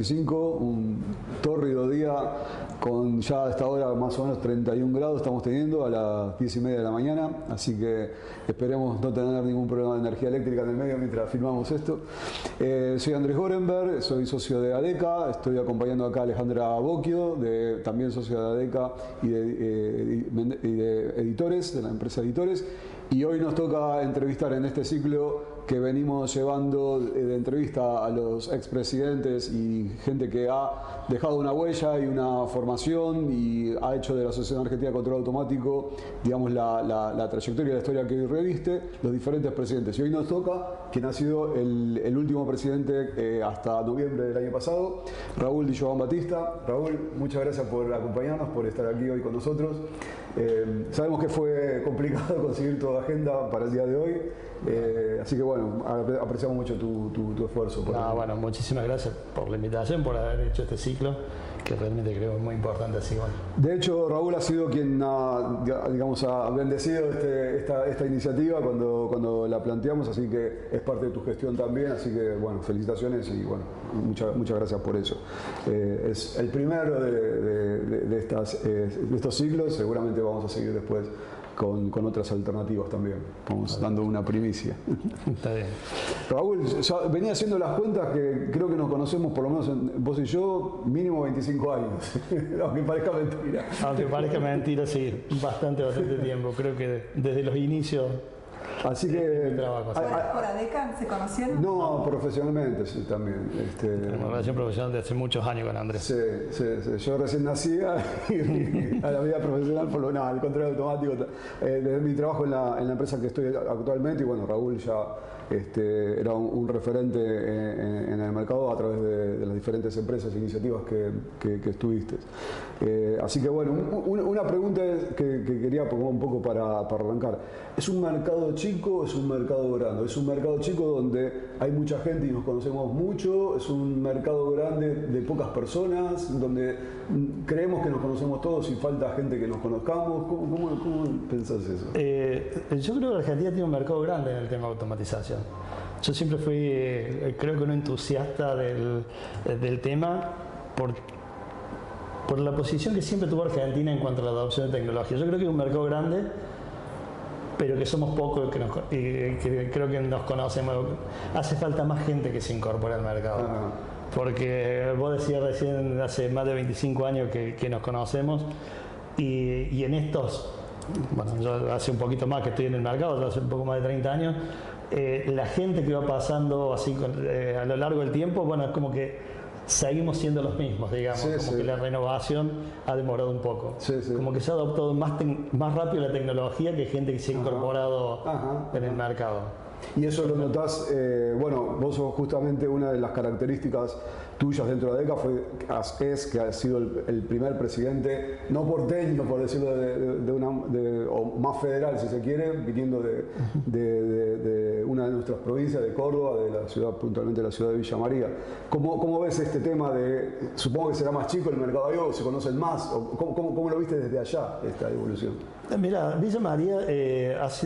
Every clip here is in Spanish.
25, un tórrido día con ya a esta hora más o menos 31 grados estamos teniendo a las 10:30 de la mañana, así que esperemos no tener ningún problema de energía eléctrica en el medio mientras filmamos esto. Soy Andrés Gorenberg, soy socio de ADECA, estoy acompañando acá a Alejandra Bocchio, también socio de ADECA y de editores, de la empresa Editores, y hoy nos toca entrevistar en este ciclo que venimos llevando de entrevista a los expresidentes y gente que ha dejado una huella y una formación y ha hecho de la Asociación Argentina de Control Automático, digamos, la trayectoria y la historia que hoy reviste, los diferentes presidentes. Y hoy nos toca quien ha sido el último presidente hasta noviembre del año pasado, Raúl Di Giovan Battista. Raúl, muchas gracias por acompañarnos, por estar aquí hoy con nosotros. Sabemos que fue complicado conseguir toda agenda para el día de hoy, así que bueno, apreciamos mucho tu esfuerzo. Bueno, muchísimas gracias por la invitación, por haber hecho este ciclo, que realmente creo es muy importante. Así que bueno. De hecho, Raúl ha sido quien ha bendecido esta iniciativa cuando la planteamos, así que es parte de tu gestión también, así que bueno, felicitaciones y bueno, muchas gracias por eso. Es el primero de estos ciclos, seguramente vamos a seguir después con otras alternativas también. Vamos dando una primicia. Está bien. Raúl, ya venía haciendo las cuentas que creo que nos conocemos, por lo menos vos y yo, mínimo 25 años, aunque parezca mentira. Aunque parezca mentira, sí, bastante tiempo. Creo que desde los inicios. Así que ¿Por ADECA se conocieron? No, profesionalmente sí, también. Tenemos una relación profesional de hace muchos años con Andrés. Sí. Yo recién nacía y a la vida profesional, el control automático, desde mi trabajo en la empresa que estoy actualmente, y bueno, Raúl ya era un referente en el mercado a través de las diferentes empresas e iniciativas que estuviste. Así que bueno, una pregunta que quería poner un poco para arrancar. ¿Es un mercado chico o es un mercado grande? ¿Es un mercado chico donde hay mucha gente y nos conocemos mucho? ¿Es un mercado grande de pocas personas donde creemos que nos conocemos todos y falta gente que nos conozcamos? ¿Cómo pensás eso? Yo creo que Argentina tiene un mercado grande en el tema de automatización. Yo siempre fui, creo que un entusiasta del tema por la posición que siempre tuvo Argentina en cuanto a la adopción de tecnología. Yo creo que es un mercado grande, pero que somos pocos que creo que nos conocemos. Hace falta más gente que se incorpore al mercado. Porque vos decías recién, hace más de 25 años que nos conocemos, y en estos, bueno, yo hace un poquito más que estoy en el mercado, yo hace un poco más de 30 años, la gente que va pasando así a lo largo del tiempo, bueno, es como que seguimos siendo los mismos, digamos, que la renovación ha demorado un poco. Como que se ha adoptado más rápido la tecnología que gente que se ha incorporado en el mercado. Y eso lo notás, bueno, vos sos justamente una de las características tuyas dentro de ADECA, es que has sido el primer presidente, no porteño, por decirlo o más federal, si se quiere, viniendo de una de nuestras provincias, de Córdoba, de la ciudad, puntualmente de la ciudad de Villa María. ¿Cómo ves este tema de, supongo que será más chico el mercado ahí, o se conocen más, o cómo lo viste desde allá, esta evolución? Mira, Villa María es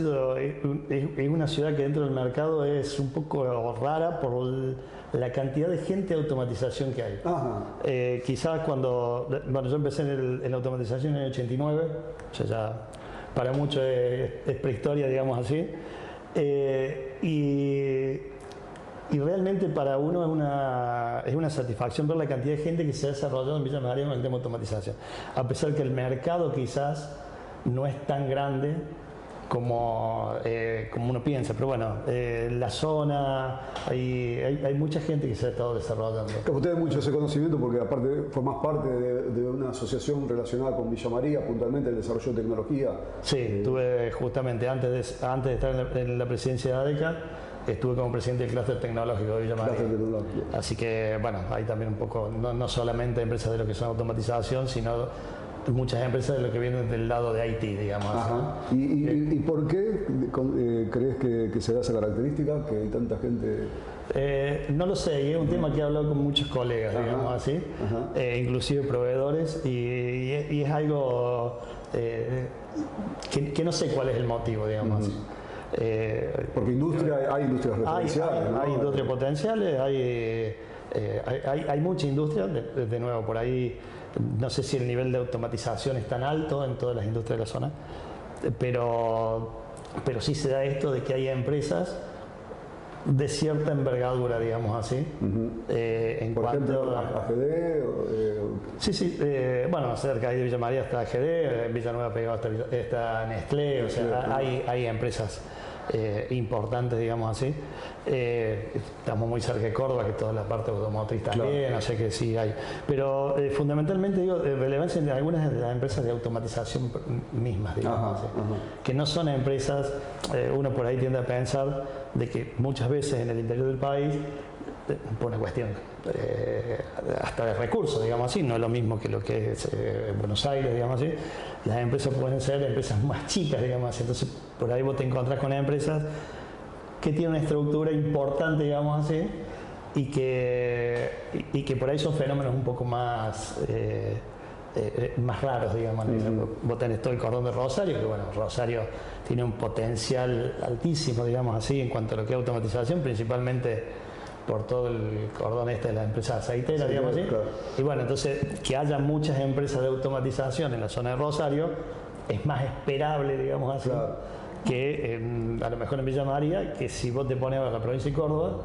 una ciudad que dentro del mercado es un poco rara por la cantidad de gente de automatización que hay. Quizás cuando, bueno, yo empecé en la automatización en el 89, o sea, ya para muchos es prehistoria, digamos así, y realmente para uno es una satisfacción ver la cantidad de gente que se ha desarrollado en Villa María con el tema de automatización, a pesar que el mercado quizás no es tan grande como uno piensa, pero bueno, la zona, hay mucha gente que se ha estado desarrollando. Usted tiene mucho ese conocimiento porque aparte formás parte de una asociación relacionada con Villa María, puntualmente el desarrollo de tecnología. Sí, tuve justamente antes de estar en la presidencia de ADECA, estuve como presidente del clúster tecnológico de Villa María. Así que bueno, hay también un poco, no solamente empresas de lo que son automatización, sino muchas empresas de lo que vienen del lado de IT, digamos. ¿Y por qué crees que se da esa característica, que hay tanta gente? No lo sé, es un tema que he hablado con muchos colegas, digamos así, inclusive proveedores, y es algo que no sé cuál es el motivo, digamos así. Porque hay industrias referenciales. Hay industrias potenciales, Hay mucha industria, de nuevo, por ahí no sé si el nivel de automatización es tan alto en todas las industrias de la zona, pero sí se da esto de que hay empresas de cierta envergadura, digamos así. En por cuanto ejemplo, AGD. Sí, bueno, cerca ahí de Villa María está AGD, en Villanueva pegado está Nestlé, o sea, hay empresas importantes, digamos así. Estamos muy cerca de Córdoba, que toda la parte automotriz también, Claro. o sea que sí hay. Pero fundamentalmente digo, relevancia en algunas de las empresas de automatización mismas, digamos así. Que no son empresas, uno por ahí tiende a pensar de que muchas veces en el interior del país, por una cuestión hasta de recursos, digamos así, no es lo mismo que lo que es Buenos Aires, digamos así, las empresas pueden ser empresas más chicas, digamos así, entonces por ahí vos te encontrás con empresas que tienen una estructura importante, digamos así, y que por ahí son fenómenos un poco más más raros, digamos. Vos tenés todo el cordón de Rosario, que bueno, Rosario tiene un potencial altísimo, digamos así, en cuanto a lo que es automatización, principalmente por todo el cordón de la empresa aceitera, digamos así. Claro. Y bueno, entonces, que haya muchas empresas de automatización en la zona de Rosario es más esperable, digamos así, Claro. que a lo mejor en Villa María, que si vos te pones a la provincia de Córdoba,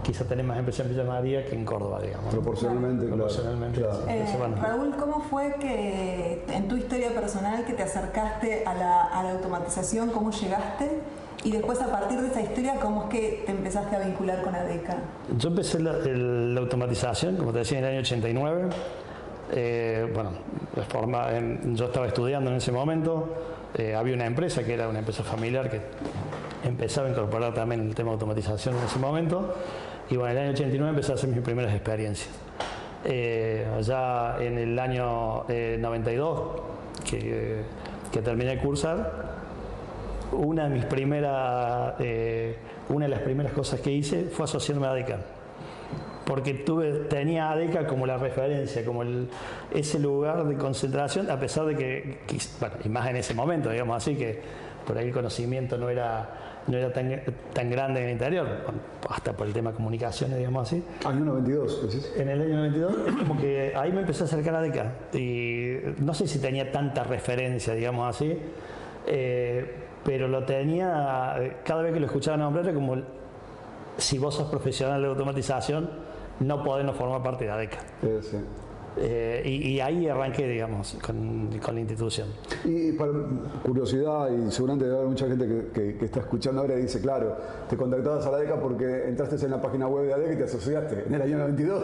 quizás tenés más empresas en Villa María que en Córdoba, digamos. Proporcionalmente, claro. Proporcionalmente, Claro. sí. Entonces, bueno. Raúl, ¿cómo fue que en tu historia personal que te acercaste a la automatización? ¿Cómo llegaste? Y después, a partir de esa historia, ¿cómo es que te empezaste a vincular con ADECA? Yo empecé la automatización, como te decía, en el año 89. Yo estaba estudiando en ese momento. Había una empresa que era una empresa familiar que empezaba a incorporar también el tema de automatización en ese momento. Y bueno, en el año 89 empecé a hacer mis primeras experiencias. Allá en el año 92, que terminé de cursar, una de las primeras cosas que hice fue asociarme a ADECA, porque tenía a ADECA como la referencia, como ese lugar de concentración, a pesar de que bueno, y más en ese momento, digamos así, que por ahí el conocimiento no era tan grande en el interior, hasta por el tema de comunicaciones, digamos así. Año 92, ¿decís? En el año 92, es como que ahí me empecé a acercar a ADECA, y no sé si tenía tanta referencia, digamos así, pero lo tenía, cada vez que lo escuchaba nombrar, era como, si vos sos profesional de automatización, no podés no formar parte de ADECA. Sí. Y ahí arranqué, digamos, con la institución. Y para curiosidad, y seguramente debe haber mucha gente que está escuchando ahora y dice, claro, te contactabas a la ADECA porque entraste en la página web de ADECA y te asociaste. En el año 92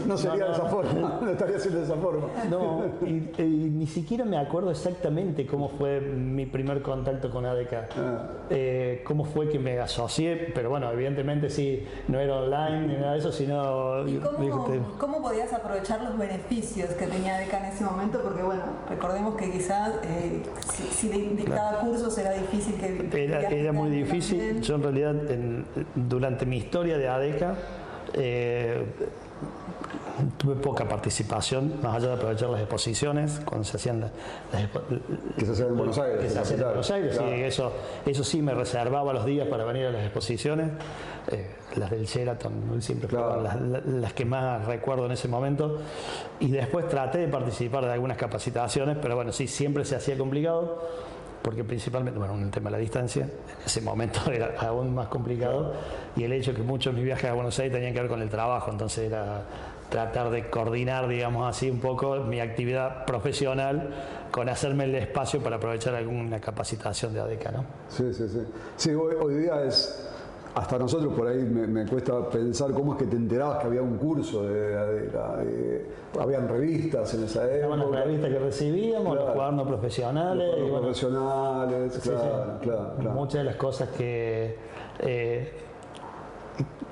no sería de esa forma, no estaría siendo de esa forma. No, y ni siquiera me acuerdo exactamente cómo fue mi primer contacto con ADECA. Cómo fue que me asocié, pero bueno, evidentemente sí, no era online ni nada de eso, sino... ¿Y cómo podías aprovechar los beneficios que tenía ADECA en ese momento? Porque bueno, recordemos que quizás si dictaba cursos era difícil que... Era muy difícil. También. Yo en realidad, durante mi historia de ADECA, tuve poca participación, más allá de aprovechar las exposiciones, cuando se hacían Que se hacían en Buenos Aires. que se hacían en Buenos Aires, Claro. sí, eso sí me reservaba los días para venir a las exposiciones, las del Sheraton, siempre Claro. fueron las que más recuerdo en ese momento, y después traté de participar de algunas capacitaciones, pero bueno, sí, siempre se hacía complicado, porque principalmente, bueno, el tema de la distancia, en ese momento era aún más complicado, y el hecho de que muchos de mis viajes a Buenos Aires tenían que ver con el trabajo, entonces era tratar de coordinar, digamos así, un poco mi actividad profesional con hacerme el espacio para aprovechar alguna capacitación de ADECA, ¿no? Sí. Sí, hoy día es... Hasta nosotros por ahí me cuesta pensar cómo es que te enterabas que había un curso de ADECA. Habían revistas en esa época. Estaban las revistas que recibíamos, los cuadernos profesionales. Los y bueno, profesionales, sí, claro. muchas de las cosas que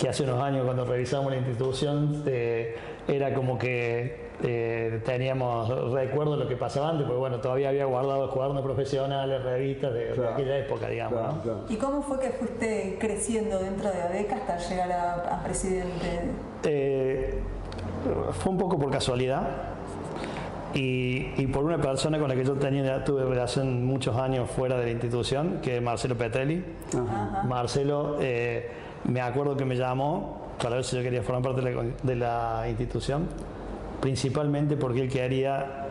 hace unos años cuando revisamos la institución era como que teníamos recuerdo de lo que pasaba antes, porque bueno, todavía había guardado cuadernos profesionales, revistas de aquella época, digamos, ¿no? Claro. ¿Y cómo fue que fuiste creciendo dentro de ADECA hasta llegar a presidente? Fue un poco por casualidad y por una persona con la que yo tuve relación muchos años fuera de la institución, que es Marcelo Petrelli. Ajá. Marcelo, me acuerdo que me llamó para ver si yo quería formar parte de la institución, principalmente porque él quería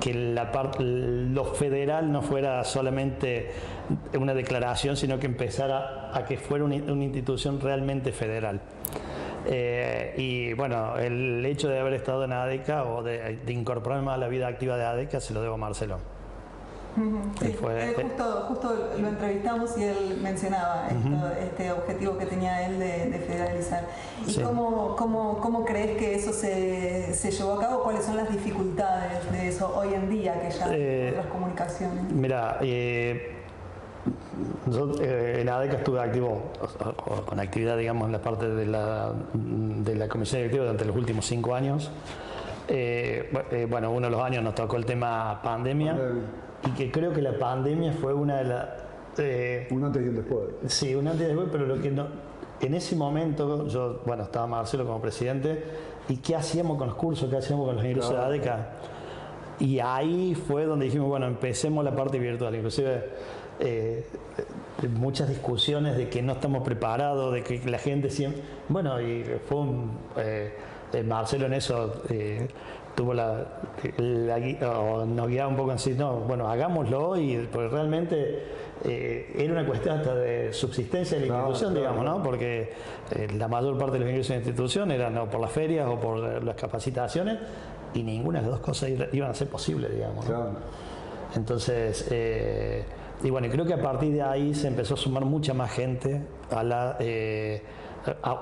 que lo federal no fuera solamente una declaración, sino que empezara a que fuera una institución realmente federal. Y bueno, el hecho de haber estado en ADECA o de incorporarme a la vida activa de ADECA se lo debo a Marcelo. Sí, justo lo entrevistamos y él mencionaba este objetivo que tenía él de federalizar. ¿Y sí. cómo crees que eso se llevó a cabo? ¿Cuáles son las dificultades de eso hoy en día que ya hay otras comunicaciones? Mira, yo en ADECA estuve activo, con actividad, digamos, en la parte de la comisión directiva durante los últimos 5 años. Bueno, uno de los años nos tocó el tema pandemia. Y que creo que la pandemia fue una de las... un antes y un después. Sí, un antes y después, pero lo que no... En ese momento, estaba Marcelo como presidente, y ¿qué hacíamos con los cursos? ¿Qué hacíamos con los ingresos de ADECA? Y ahí fue donde dijimos, bueno, empecemos la parte virtual. Inclusive, muchas discusiones de que no estamos preparados, de que la gente siempre... Bueno, y fue Marcelo en eso... tuvo nos guiaba un poco en sí, no, bueno, hagámoslo, porque realmente era una cuestión hasta de subsistencia de la institución, digamos, ¿no? Porque la mayor parte de los ingresos de la institución eran o por las ferias o por las capacitaciones, y ninguna de las dos cosas iban a ser posibles, digamos, ¿no? Claro. Entonces, y bueno, creo que a partir de ahí se empezó a sumar mucha más gente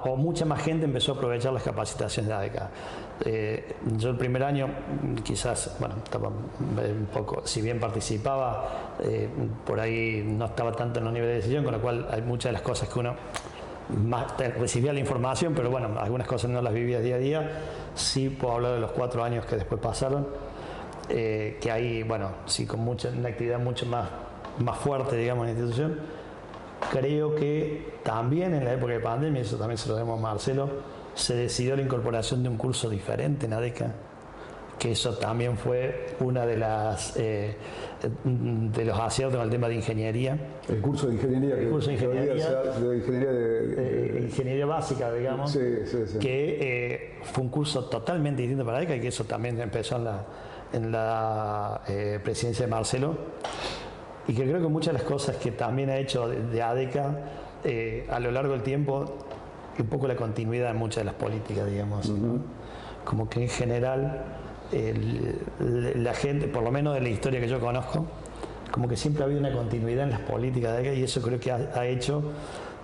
o mucha más gente empezó a aprovechar las capacitaciones de ADECA. Yo el primer año quizás, bueno, estaba un poco, si bien participaba, por ahí no estaba tanto en los niveles de decisión, con lo cual hay muchas de las cosas que uno recibía la información, pero bueno, algunas cosas no las vivía día a día. Sí puedo hablar de los 4 años que después pasaron, que ahí, bueno, sí, con una actividad mucho más fuerte, digamos, en la institución. Creo que también en la época de pandemia, eso también se lo debemos a Marcelo, se decidió la incorporación de un curso diferente en ADECA, que eso también fue una de los aciertos en el tema de ingeniería. El curso de ingeniería. El curso de ingeniería básica, digamos, sí. Que fue un curso totalmente distinto para ADECA, y que eso también empezó en la presidencia de Marcelo. Y que creo que muchas de las cosas que también ha hecho de ADECA a lo largo del tiempo, un poco la continuidad en muchas de las políticas, digamos, ¿no? Como que en general la gente, por lo menos de la historia que yo conozco, como que siempre ha habido una continuidad en las políticas de ADECA, y eso creo que ha hecho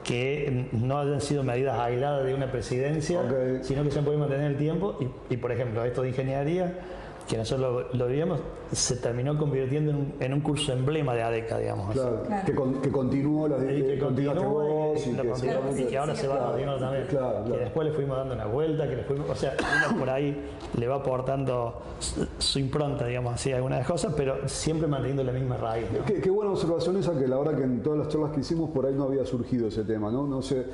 que no hayan sido medidas aisladas de una presidencia, sino que se han podido mantener en el tiempo. Y por ejemplo, esto de ingeniería, que nosotros lo vivimos, se terminó convirtiendo en un curso emblema de ADECA, digamos. Claro. Que continuó y que ahora se va continuando también. Que después le fuimos dando una vuelta, o sea, uno por ahí le va aportando su impronta, digamos así, algunas cosas, pero siempre manteniendo la misma raíz, ¿no? Qué buena observación esa, que la verdad que en todas las charlas que hicimos por ahí no había surgido ese tema, ¿no? No sé,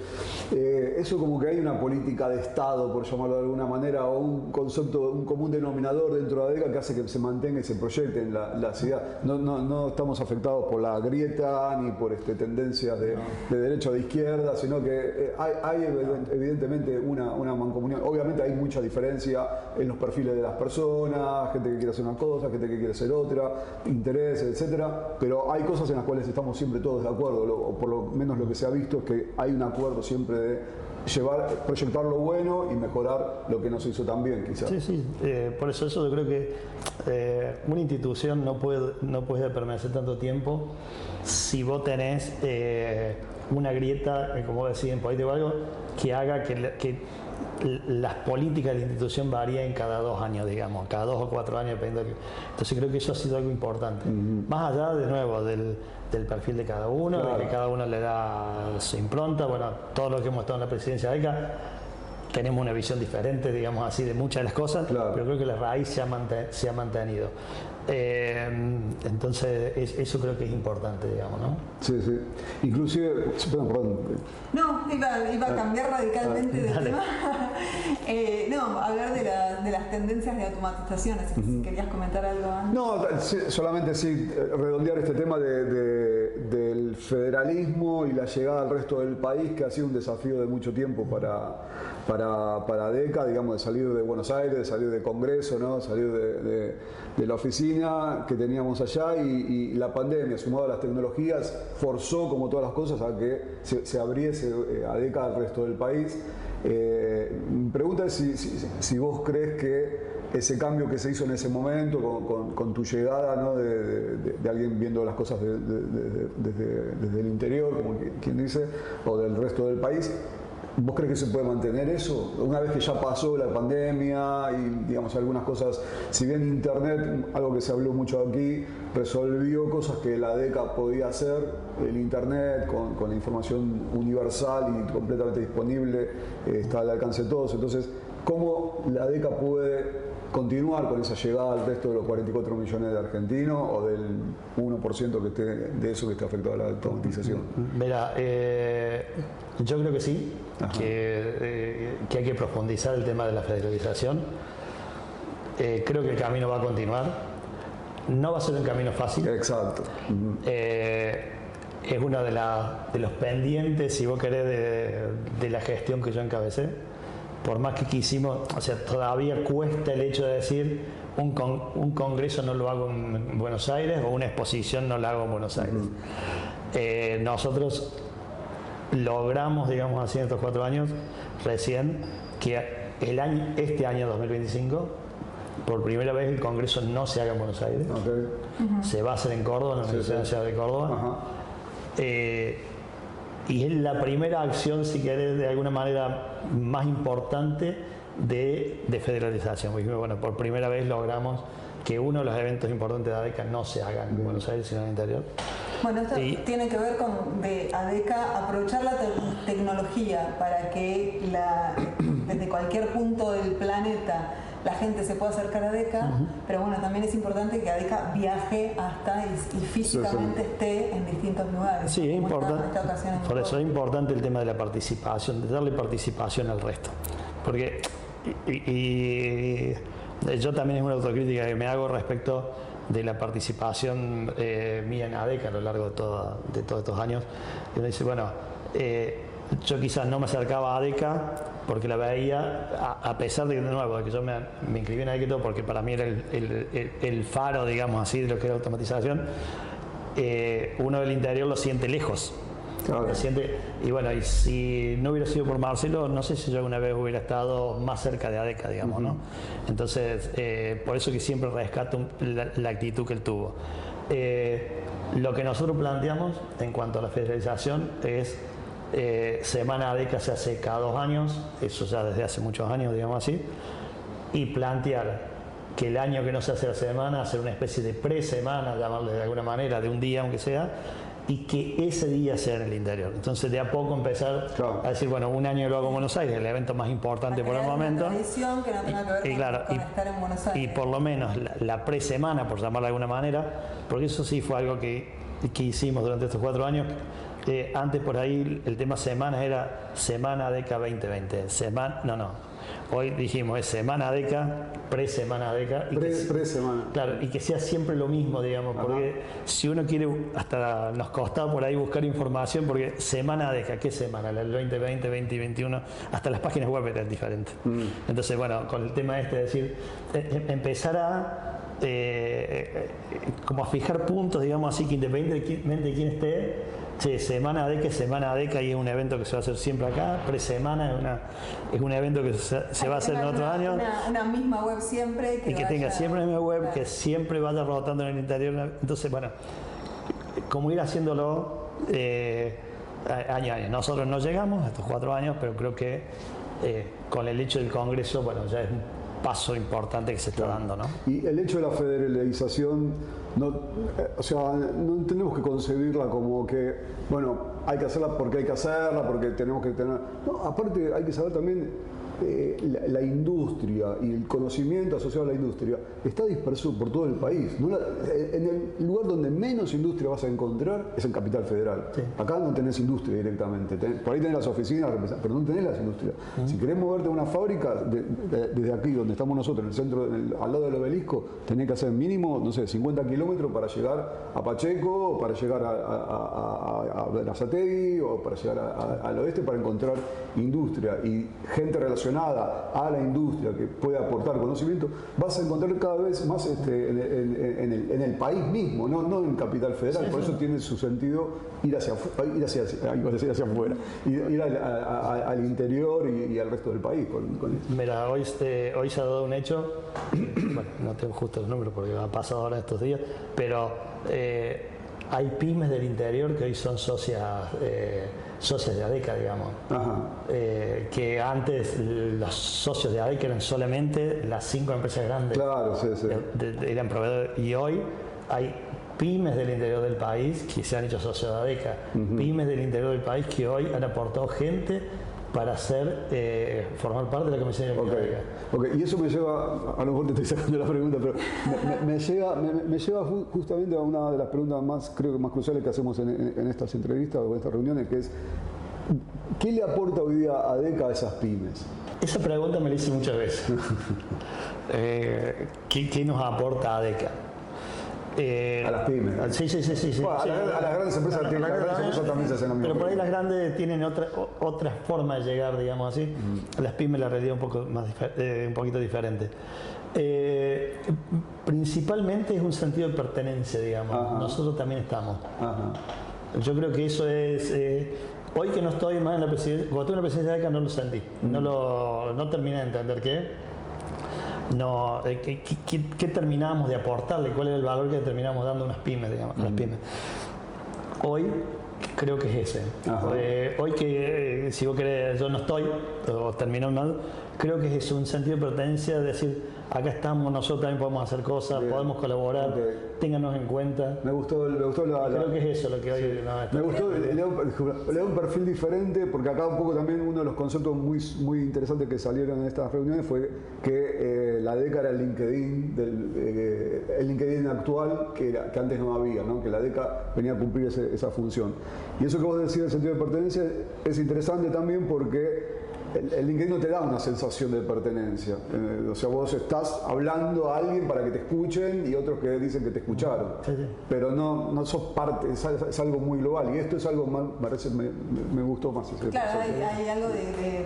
eso como que hay una política de Estado, por llamarlo de alguna manera, o un concepto, un común denominador dentro de ADECA que hace que se mantenga y se proyecte en la ciudad. No estamos afectados por la grieta ni por tendencias de derecha o de izquierda, sino que hay evidentemente una mancomunión. Obviamente hay mucha diferencia en los perfiles de las personas, gente que quiere hacer una cosa, gente que quiere hacer otra, intereses, etcétera, pero hay cosas en las cuales estamos siempre todos de acuerdo, o por lo menos lo que se ha visto es que hay un acuerdo siempre de proyectar lo bueno y mejorar lo que no se hizo tan bien, quizás. Sí. Por eso yo creo que una institución no puede permanecer tanto tiempo si vos tenés una grieta, como decís, en política o algo, que haga que las políticas de la institución varíen cada 2 años, digamos, cada 2 o 4 años, dependiendo. Entonces creo que eso ha sido algo importante. Más allá, de nuevo, del perfil de cada uno, de que cada uno le da su impronta. Bueno, todos los que hemos estado en la presidencia de ADECA tenemos una visión diferente, digamos así, de muchas de las cosas, pero creo que la raíz se ha mantenido. Entonces eso creo que es importante, digamos, ¿no? Sí. Inclusive, perdón. No, iba a cambiar radicalmente de tema. Hablar de las tendencias de automatización, si querías comentar algo antes. No, solamente sí, redondear este tema del federalismo y la llegada al resto del país, que ha sido un desafío de mucho tiempo para ADECA, digamos, de salir de Buenos Aires, de salir de Congreso, ¿no? Salir de la oficina que teníamos allá y la pandemia, sumado a las tecnologías, forzó, como todas las cosas, a que se abriese ADECA al resto del país. Mi pregunta es si vos crees que ese cambio que se hizo en ese momento, con tu llegada, ¿no? de alguien viendo las cosas desde el interior, como quien dice, o del resto del país, ¿vos crees que se puede mantener eso? Una vez que ya pasó la pandemia y, digamos, algunas cosas, si bien Internet, algo que se habló mucho aquí, resolvió cosas que la ADECA podía hacer, el Internet con la información universal y completamente disponible, está al alcance de todos. Entonces, ¿cómo la ADECA puede continuar con esa llegada al resto de los 44 millones de argentinos o del 1% que esté, de eso que esté afectado a la automatización? Mira, yo creo que sí, que hay que profundizar el tema de la federalización. Creo que el camino va a continuar. No va a ser un camino fácil. Exacto. Es uno de los pendientes, si vos querés, de la gestión que yo encabecé. Por más que quisimos, o sea, todavía cuesta el hecho de decir un congreso no lo hago en Buenos Aires o una exposición no la hago en Buenos Aires. Nosotros logramos, digamos así, en estos 4 años recién, que este año 2025, por primera vez el congreso no se haga en Buenos Aires. Se va a hacer en Córdoba, en la Universidad Nacional de Córdoba. Y es la primera acción, si querés, de alguna manera más importante de federalización. Bueno, por primera vez logramos que uno de los eventos importantes de ADECA no se haga en Buenos Aires, sino en el interior. Bueno, esto tiene que ver con de ADECA aprovechar la tecnología para que desde cualquier punto del planeta la gente se pueda acercar a ADECA, pero bueno, también es importante que ADECA viaje hasta y físicamente esté en distintos lugares. Sí, es importante. Por eso es importante el tema de la participación, de darle participación al resto. Porque yo también es una autocrítica que me hago respecto de la participación mía en ADECA a lo largo de todos estos años. Y uno dice, bueno, yo quizás no me acercaba a ADECA porque la veía, a pesar de que, de nuevo, de que yo me inscribí en ADECA porque para mí era el faro, digamos así, de lo que era automatización, uno del interior lo siente lejos. Claro. Y bueno, y si no hubiera sido por Marcelo, no sé si yo alguna vez hubiera estado más cerca de ADECA, digamos, ¿no? Entonces, por eso que siempre rescato la actitud que él tuvo. Lo que nosotros planteamos en cuanto a la federalización es Semana ADECA se hace cada 2 años, eso ya desde hace muchos años, digamos así, y plantear que el año que no se hace la semana, hacer una especie de pre-semana, llamarle de alguna manera, de un día aunque sea, y que ese día sea en el interior. Entonces, de a poco empezar a decir, bueno, un año lo hago en Buenos Aires, el evento más importante por el momento. Una tradición que no tenga que ver con estar en Buenos Aires. Y por lo menos la pre-semana, por llamarla de alguna manera, porque eso sí fue algo que hicimos durante estos 4 años. Antes por ahí el tema semanas era Semana ADECA 2020. Hoy dijimos es Semana ADECA, pre-semana ADECA. Pre-semana. Claro, y que sea siempre lo mismo, digamos, porque si uno quiere, hasta nos costaba por ahí buscar información, porque Semana ADECA, ¿qué semana? El 2020, 2021, hasta las páginas web eran diferentes. Entonces, bueno, con el tema es decir, empezar a como a fijar puntos, digamos así, que independientemente de quién esté, Semana ADECA y es un evento que se va a hacer siempre acá, pre-semana es un evento que se va a hacer en otros años. Una misma web siempre. Que tenga siempre una misma web, claro, que siempre vaya rotando en el interior. Entonces, bueno, como ir haciéndolo año a año. Nosotros no llegamos a estos 4 años, pero creo que con el hecho del Congreso, bueno, ya es un paso importante que se está dando, ¿no? Y el hecho de la federalización, o sea, no tenemos que concebirla como que, bueno, hay que hacerla porque hay que hacerla, porque tenemos que tener... No, aparte hay que saber también la industria y el conocimiento asociado a la industria está disperso por todo el país. En el lugar donde menos industria vas a encontrar es en Capital Federal. Sí. Acá no tenés industria directamente. Por ahí tenés las oficinas, pero no tenés las industrias. Si querés moverte a una fábrica, desde aquí donde estamos nosotros, en el centro, al lado del obelisco, tenés que hacer mínimo, no sé, 50 kilómetros para llegar a Pacheco, o para llegar a Berazategui, o para llegar al oeste, para encontrar industria y gente relacionada a la industria que puede aportar conocimiento. Vas a encontrar cada vez más en el país mismo, no en Capital Federal. Sí, por eso tiene su sentido ir hacia afuera, ir al interior y al resto del país con eso. Mira, hoy se ha dado un hecho, bueno, no tengo justo el número porque ha pasado ahora estos días, pero hay pymes del interior que hoy son socias de ADECA, digamos. Que antes los socios de ADECA eran solamente las 5 empresas grandes. Claro, sí. Eran proveedores. Y hoy hay pymes del interior del país que se han hecho socios de ADECA. Pymes del interior del país que hoy han aportado gente para formar parte de la Comisión de ADECA. Y eso me lleva, a lo mejor te estoy sacando la pregunta, pero me lleva justamente a una de las preguntas creo que más cruciales que hacemos en estas entrevistas o en estas reuniones, que es ¿qué le aporta hoy día ADECA a esas pymes? Esa pregunta me la hice muchas veces. ¿Qué nos aporta ADECA? A las pymes. Sí. Bueno, a las grandes empresas, también se hacen lo mismo. Pero por ahí las grandes tienen otra forma de llegar, digamos así. Las pymes la realidad un poquito diferente. Principalmente es un sentido de pertenencia, digamos. Nosotros también estamos. Yo creo que eso es... hoy que no estoy más en la presidencia, cuando estuve en la presidencia de ADECA no lo sentí. No terminé de entender qué terminábamos de aportarle, cuál era el valor que terminamos dando a unas pymes, digamos, a las pymes. Hoy creo que es ese. Hoy que, si vos querés, yo no estoy, o terminó mal, creo que es un sentido de pertenencia, de decir, acá estamos, nosotros también podemos hacer cosas, podemos colaborar, ténganos en cuenta. Me gustó creo que es eso lo que hoy... Me gustó, le da un perfil diferente, porque acá un poco también uno de los conceptos muy interesantes que salieron en estas reuniones fue que la ADECA era el LinkedIn actual que antes no había, ¿no? Que la ADECA venía a cumplir esa función. Y eso que vos decís del sentido de pertenencia es interesante también porque el LinkedIn no te da una sensación de pertenencia. O sea, vos estás hablando a alguien para que te escuchen y otros que dicen que te escucharon. Pero no sos parte, es algo muy global. Y esto es algo más, me gustó más. Claro, hay algo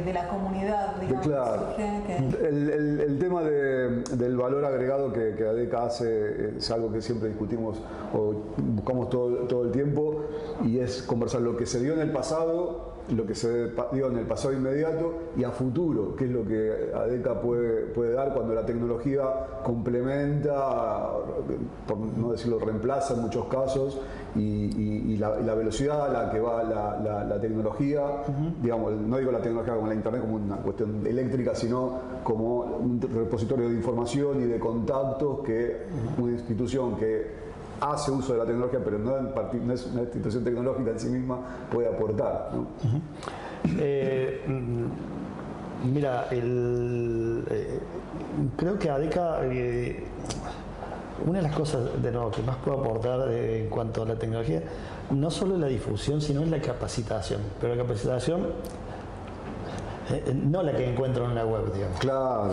de la comunidad, digamos. Claro. El tema del valor agregado que ADECA hace es algo que siempre discutimos o buscamos todo el tiempo, y es conversar lo que se dio en el pasado, lo que se dio en el pasado inmediato y a futuro, que es lo que ADECA puede dar cuando la tecnología complementa, por no decirlo reemplaza en muchos casos, y la velocidad a la que va la tecnología, digamos, no digo la tecnología como la internet como una cuestión eléctrica, sino como un repositorio de información y de contactos que una institución que hace uso de la tecnología, pero no es una institución tecnológica en sí misma, puede aportar, ¿no? Mira, creo que ADECA, una de las cosas de nuevo que más puede aportar en cuanto a la tecnología, no solo la difusión, sino en la capacitación. Pero la capacitación, no la que encuentro en una web, digamos. Claro.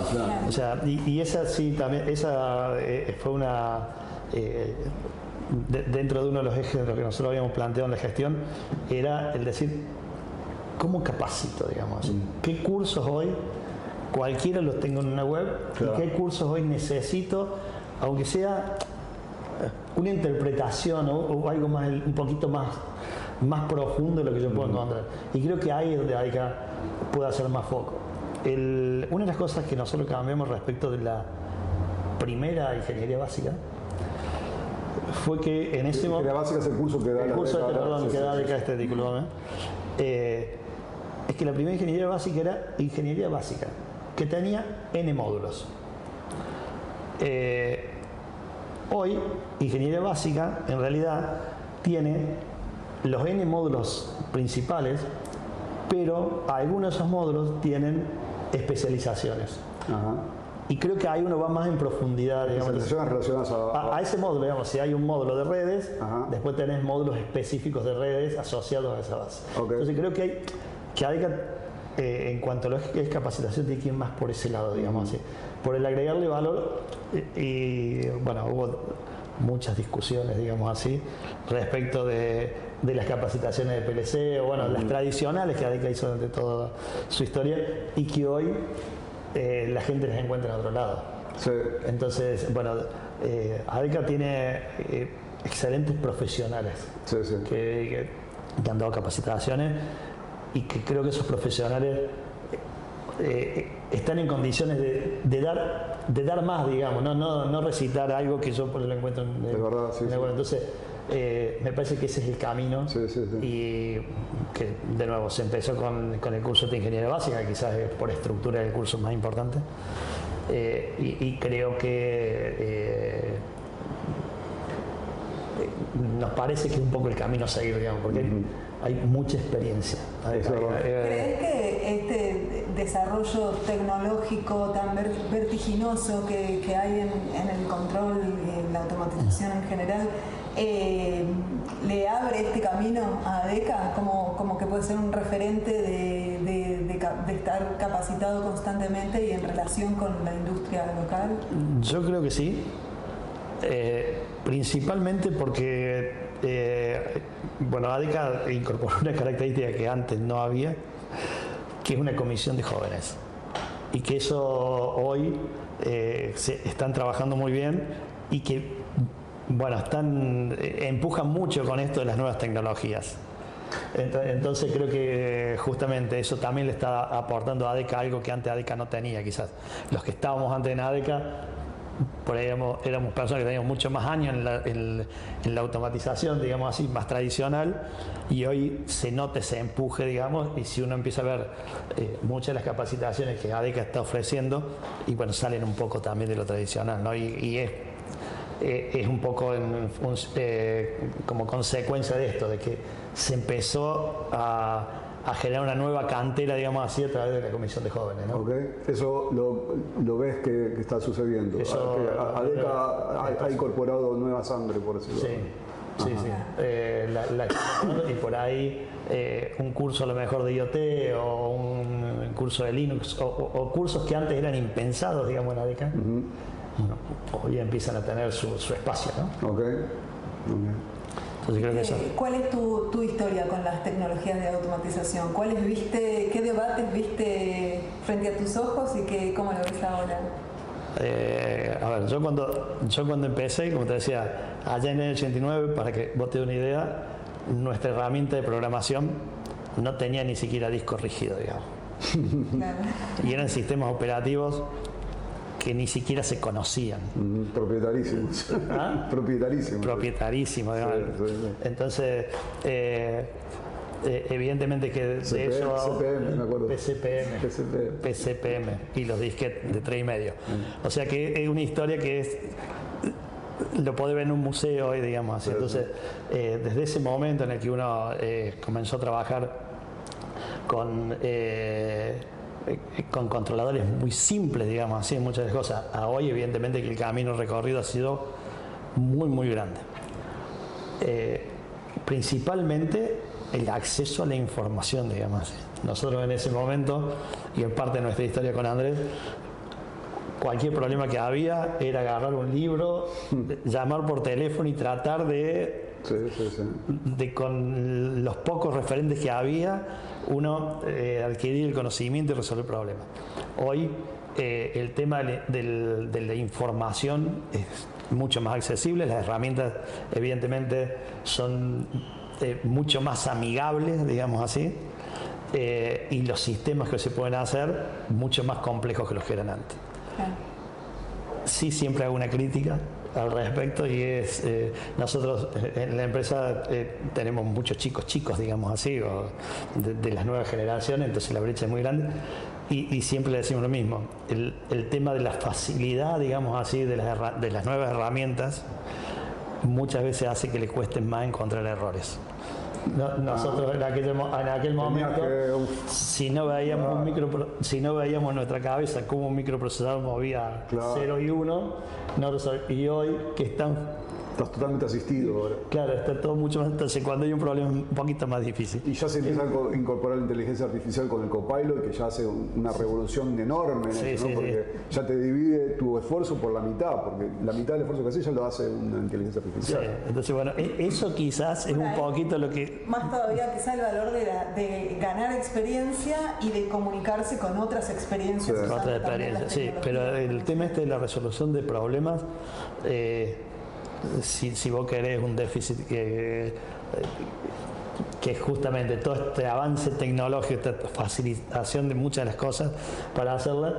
O sea, y esa sí, también, esa fue una... dentro de uno de los ejes de lo que nosotros habíamos planteado en la gestión, era el decir, ¿cómo capacito, digamos? ¿Qué cursos hoy, cualquiera los tengo en una web, y qué cursos hoy necesito, aunque sea una interpretación o algo más, un poquito más profundo de lo que yo puedo encontrar? Y creo que ahí es donde ADECA puede hacer más foco. Una de las cosas que nosotros cambiamos respecto de la primera ingeniería básica fue que en ese momento... La básica es el curso que da ADECA, este título, es que la primera ingeniería básica era ingeniería básica, que tenía N módulos. Hoy, ingeniería básica, en realidad, tiene los N módulos principales, pero algunos de esos módulos tienen especializaciones. Ajá. Y creo que ahí uno va más en profundidad, digamos. Especializaciones relacionadas A ese módulo, digamos, si hay un módulo de redes, Ajá. después tenés módulos específicos de redes asociados a esa base. Okay. Entonces creo que ADECA, en cuanto a lo que es capacitación, tiene que ir más por ese lado, digamos así. Por el agregarle valor, y bueno, hubo muchas discusiones, digamos así, respecto de las capacitaciones de PLC, o bueno, las tradicionales que ADECA hizo durante toda su historia, y que hoy la gente las encuentra en otro lado. Sí. Entonces, bueno, ADECA tiene excelentes profesionales Sí, sí. que han dado capacitaciones, y que creo que esos profesionales están en condiciones de dar más, digamos, no recitar algo que yo por lo encuentro en De verdad, sí, sí. Entonces, me parece que ese es el camino. Sí, sí, sí. Y que de nuevo se empezó con el curso de ingeniería básica, quizás por estructura el curso más importante, y creo que nos parece que es un poco el camino a seguir, digamos, porque hay mucha experiencia. ¿Crees que este desarrollo tecnológico tan vertiginoso que hay en el control y en la automatización en general le abre este camino a ADECA como que puede ser un referente de estar capacitado constantemente y en relación con la industria local? Yo creo que sí, principalmente porque bueno, ADECA incorporó una característica que antes no había, que es una comisión de jóvenes, y que eso hoy están trabajando muy bien, y que bueno, empujan mucho con esto de las nuevas tecnologías. Entonces creo que justamente eso también le está aportando a ADECA algo que antes ADECA no tenía, quizás. Los que estábamos antes en ADECA, por ahí éramos personas que teníamos mucho más años en la automatización, digamos así, más tradicional, y hoy se nota ese empuje, digamos, y si uno empieza a ver muchas de las capacitaciones que ADECA está ofreciendo, y bueno, salen un poco también de lo tradicional, ¿no? Y es un poco como consecuencia de esto, de que se empezó a generar una nueva cantera, digamos así, a través de la Comisión de Jóvenes, ¿no? Okay. Eso lo ves que está sucediendo. ADECA ha incorporado nueva sangre, por decirlo así. Sí, y por ahí un curso a lo mejor de IoT, o un curso de Linux, o cursos que antes eran impensados, digamos, en ADECA. Bueno, hoy empiezan a tener su espacio, ¿no? Okay. Entonces creo que eso. ¿Cuál es tu historia con las tecnologías de automatización? ¿Qué debates viste frente a tus ojos y cómo lo ves ahora? A ver, yo cuando empecé, como te decía, allá en el 89, para que vos te des una idea, nuestra herramienta de programación no tenía ni siquiera disco rígido, digamos. Claro. Y eran sistemas operativos que ni siquiera se conocían. Propietarísimos. ¿Ah? Propietarísimos, digamos. Sí. Entonces, evidentemente que de eso... CPM, me acuerdo. PCPM y los disquetes de 3,5. O sea que es una historia que lo podés ver en un museo hoy, digamos así. Entonces, desde ese momento en el que uno comenzó a trabajar con controladores muy simples, digamos así, en muchas de las cosas, a hoy evidentemente que el camino recorrido ha sido muy, muy grande. Principalmente el acceso a la información, digamos así. Nosotros en ese momento, y en parte de nuestra historia con Andrés, cualquier problema que había era agarrar un libro, llamar por teléfono y tratar de con los pocos referentes que había, uno adquirir el conocimiento y resolver el problema. Hoy el tema de la información es mucho más accesible, las herramientas evidentemente son mucho más amigables, digamos así, y los sistemas que se pueden hacer mucho más complejos que los que eran antes. Sí, siempre hago una crítica al respecto, y es nosotros en la empresa tenemos muchos chicos, digamos así, o de las nuevas generaciones, entonces la brecha es muy grande, y siempre le decimos lo mismo, el tema de la facilidad, digamos así, de las nuevas herramientas muchas veces hace que le cueste más encontrar errores. Nosotros en aquel momento, si no veíamos nuestra cabeza cómo un microprocesador movía 0 y 1, y hoy que estás totalmente asistido ahora. Claro, está todo mucho más. Entonces, cuando hay un problema un poquito más difícil. Y ya se empieza a incorporar la inteligencia artificial con el Copilot, que ya hace una revolución enorme en eso, ¿no? Porque ya te divide tu esfuerzo por la mitad, porque la mitad del esfuerzo que haces ya lo hace una inteligencia artificial. Sí, entonces, bueno, eso quizás es un poquito lo que. Más todavía, quizás el valor de ganar experiencia y de comunicarse con otras experiencias. Otras experiencias, sí, pero el tema de la resolución de problemas. Si vos querés un déficit que es justamente todo este avance tecnológico, esta facilitación de muchas de las cosas para hacerlas,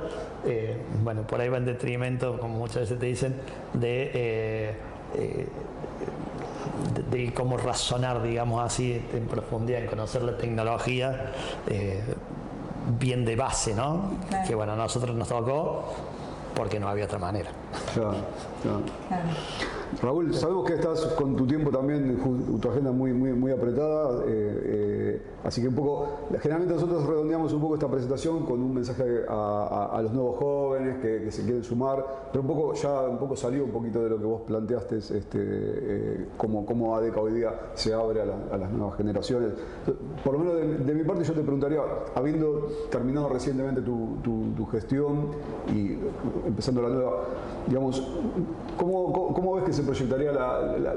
bueno, por ahí va en detrimento, como muchas veces te dicen, de cómo razonar, digamos así, en profundidad, en conocer la tecnología bien de base, ¿no? Claro. Que bueno, a nosotros nos tocó porque no había otra manera. Claro. Raúl, sabemos que estás con tu tiempo también, tu agenda muy apretada, así que un poco, generalmente nosotros redondeamos un poco esta presentación con un mensaje a los nuevos jóvenes que se quieren sumar, pero un poco salió un poquito de lo que vos planteaste, cómo ADECA hoy día se abre a las nuevas generaciones. Por lo menos de mi parte yo te preguntaría, habiendo terminado recientemente tu gestión y empezando la nueva, digamos, ¿cómo ves que se proyectaría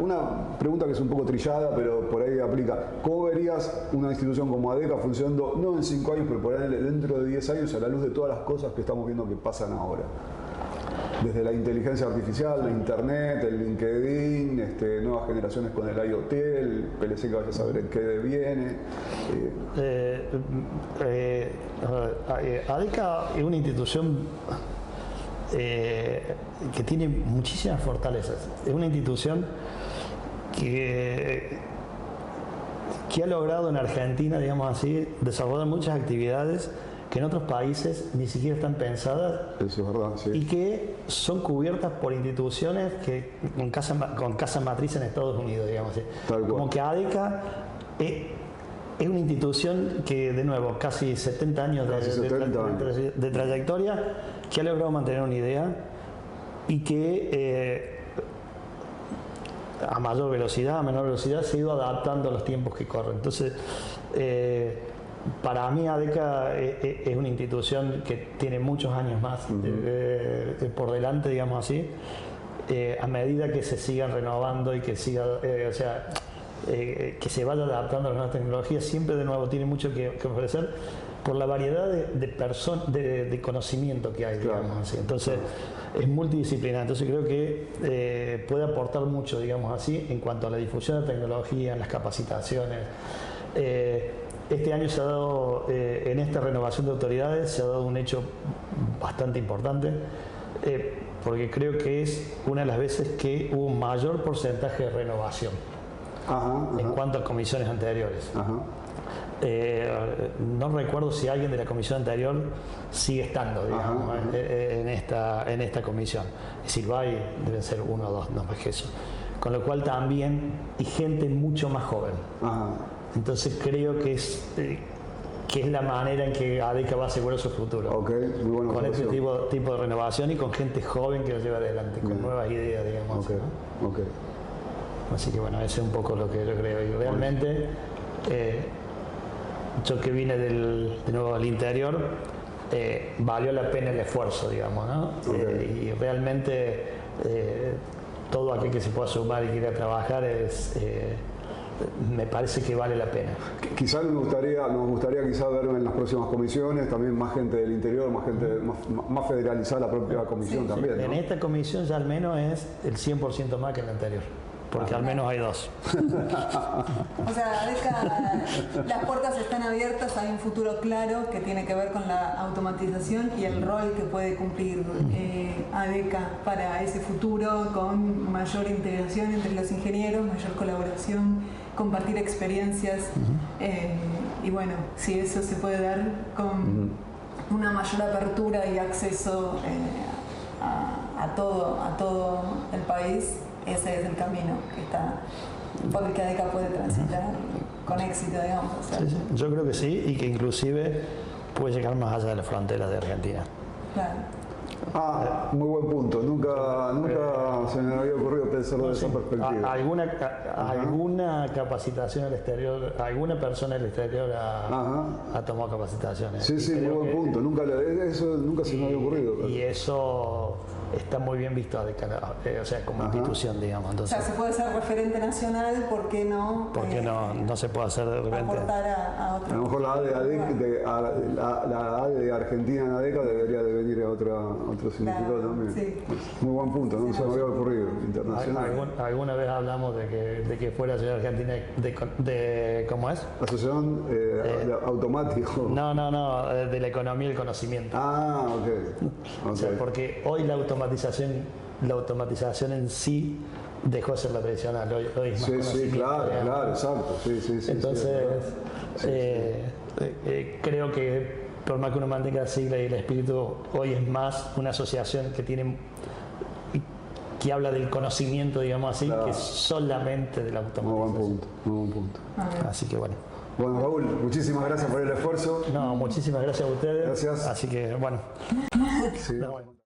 una pregunta que es un poco trillada, pero por ahí aplica? ¿Cómo verías una institución como ADECA funcionando, no en 5 años, pero por ahí dentro de 10 años, a la luz de todas las cosas que estamos viendo que pasan ahora? Desde la inteligencia artificial, la internet, el LinkedIn, nuevas generaciones con el IoT, el PLC que vaya a saber en qué viene. ADECA es una institución que tiene muchísimas fortalezas. Es una institución que ha logrado en Argentina, digamos así, desarrollar muchas actividades que en otros países ni siquiera están pensadas. Eso es verdad, sí. Y que son cubiertas por instituciones con casa matriz en Estados Unidos, digamos así. Como que ADECA es una institución que, de nuevo, casi 70 años de trayectoria, que ha logrado mantener una idea y que a mayor velocidad, a menor velocidad, se ha ido adaptando a los tiempos que corren. Entonces, para mí ADECA es una institución que tiene muchos años más por delante, digamos así, a medida que se sigan renovando y que siga, que se vaya adaptando a las nuevas tecnologías. Siempre, de nuevo, tiene mucho que ofrecer por la variedad de conocimiento que hay, digamos así. Entonces, es multidisciplinar. Entonces, creo que puede aportar mucho, digamos así, en cuanto a la difusión de tecnología, en las capacitaciones. Este año se ha dado, en esta renovación de autoridades, se ha dado un hecho bastante importante, porque creo que es una de las veces que hubo un mayor porcentaje de renovación en cuanto a comisiones anteriores. No recuerdo si alguien de la comisión anterior sigue estando, digamos, en esta comisión. Es decir, deben ser 1 o 2, no más que eso. Con lo cual también hay gente mucho más joven. Entonces creo que es la manera en que ADECA va a asegurar su futuro. Muy buena con este tipo de renovación y con gente joven que lo lleva adelante, con nuevas ideas, digamos. Así que bueno, ese es un poco lo que yo creo. Y realmente, yo que vine de nuevo al interior, valió la pena el esfuerzo, digamos, ¿no? Y realmente todo aquel que se pueda sumar y quiera trabajar me parece que vale la pena. Quizás nos gustaría quizás ver en las próximas comisiones también más gente del interior, más federalizada la propia comisión también, ¿no? En esta comisión ya al menos es el 100% más que en la anterior, porque al menos hay 2. O sea, ADECA, las puertas están abiertas, hay un futuro claro que tiene que ver con la automatización y el rol que puede cumplir ADECA para ese futuro, con mayor integración entre los ingenieros, mayor colaboración, compartir experiencias, y bueno, si eso se puede dar con una mayor apertura y acceso a todo el país, ese es el camino que está por el que ADECA puede transitar con éxito, digamos. O sea. Sí, sí. Yo creo que sí, y que inclusive puede llegar más allá de las fronteras de Argentina. Claro. Muy buen punto. Nunca se me había ocurrido pensarlo de esa perspectiva. Alguna capacitación al exterior, alguna persona al exterior ha tomado capacitaciones. Sí, muy buen punto. Eso nunca se me había ocurrido. Y eso está muy bien visto, o sea, como institución, digamos. Entonces, o sea, se puede ser referente nacional, ¿por qué no? ¿Por qué no se puede hacer de repente? Aportar a otro. A lo mejor la ADE de Argentina en ADECA debería de venir a otro significado también. Sí. Muy buen punto, no se me había ocurrido. Internacional. Alguna vez hablamos de que fuera Ciudad Argentina de ¿cómo es? Asociación automático. No, de la economía y el conocimiento. Ok. O sea, porque hoy la automatización en sí dejó de ser la tradicional, hoy es más conocimiento. Claro, exacto. Sí, entonces, creo que por más que uno mantenga la sigla y el espíritu, hoy es más una asociación que habla del conocimiento, digamos así, que solamente de la automatización. Muy buen punto. Así que bueno. Bueno, Raúl, muchísimas gracias por el esfuerzo. No, muchísimas gracias a ustedes. Gracias. Así que bueno. Sí.